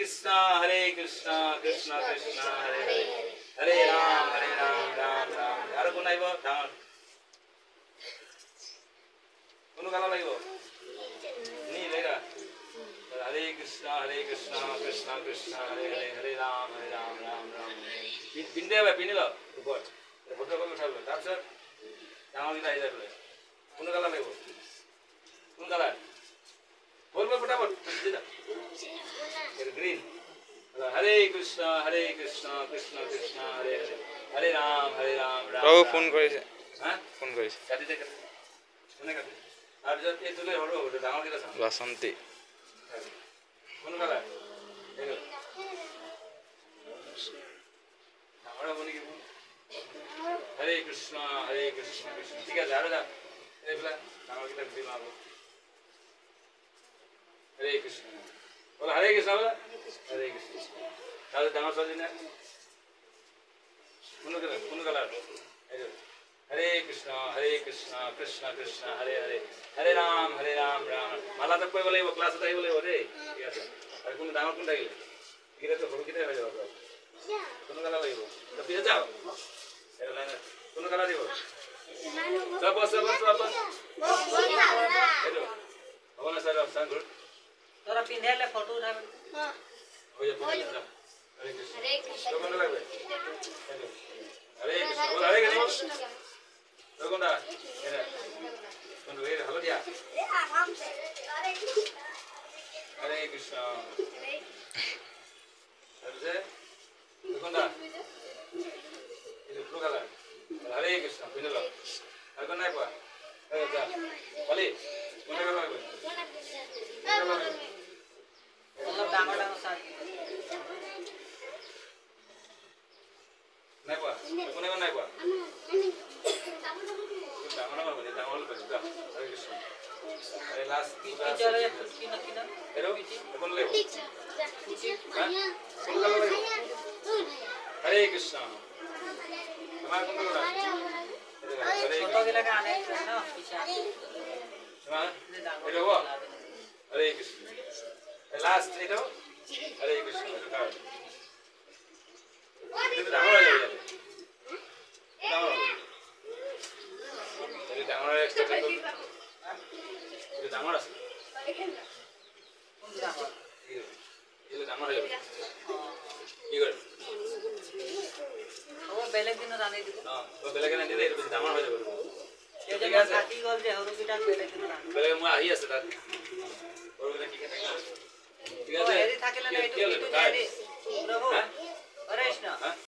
कृष्ण कृष्ण कृष्ण हरे हरे हरे राम राम राम और कोन आइबो डांगर कोन गाला लागिबो नी लेगा हरे कृष्ण कृष्ण कृष्ण हरे हरे हरे राम राम राम पिंदे बा पिनिलो ऊपर फोटो कल उठाबो तारसर डांगर गिला आइ जाबले कोन गाला लागिबो कोन गाला बोल बोल फटाफट ग्रीन हरे कृष्ण कृष्ण कृष्ण हरे हरे हरे राम राम प्रभु फोन কৰিছে हां फोन কৰিছে কাটি দে কোনে কাটি আর যদি এতুলে হলো ওটা ডাঙর কিটা সাম বাসন্তী কোন কালা দেখো আমরা বলি কি হরে কৃষ্ণ কৃষ্ণ ঠিক আছে আর যা এইফলা ডাঙর কিটা দিমা हरे कृष्ण बोला हरे कृष्ण बोला हरे कृष्ण তাহলে ডাঙর সাজি না কোন কালার हरे कृष्ण कृष्ण कृष्ण हरे हरे हरे राम राम মালা তো কই বলে ক্লাস তাই বলে রে ঠিক আছে আর কোন ডাঙর কোন থাকলে কিরে তো বড় কিটা হয়ে যাবে কোন কালার লাগবে তো পিছে যাও এর লাইন কোন কালার দিব সব এলো ওনা স্যার অপশন গুড তোরা পিন্ধাইলে ফটো উঠাবে हां हो जा हरे कृष्ण तो कोन लागबे हरे कृष्ण तो कोनटा एरा कोन रे हलो दिया आराम से हरे कृष्ण हरे तो कोनटा ये ब्लू कलर हरे कृष्ण पिनलो আর কোন নাই পা এই যা বলি কোন কালার লাগবে অলপ ডাঙৰ ডাঙৰ সাজ নাই পা কোনে কোন নাই পা ডাঙৰ মানে ডাঙৰ বেটা হরে কৃষ্ণ আরে লাস্ট পিচরে কিনা কিনা এরো কোন লাগবে কোন কালার লাগবে হরে কৃষ্ণ তোমার কোন কালার ছোট গিলাকে আনে না পিছা তোমার এরো হরে কৃষ্ণ লাস্ট এরো হরে কৃষ্ণ কার এটা ডাঙর হয়ে যাবে ডাঙর এটা ডাঙর এক্সট্রা এটা ডাঙর আছে কোন ডাঙৰ এটা ডাঙর হয়ে যাবে কি করে ও বেলেগ দিন আনি দিব না তো বেলেগ না দিলে এটা ডাঙর হয়ে যাবে এই যে কাটি গল যে হরু কিটা বেলেগ দিন আনি বেলেগ মই আহি আছে তাত ওর কি কেটে ঠিক আছে এরি থাকিলে না এটু এটু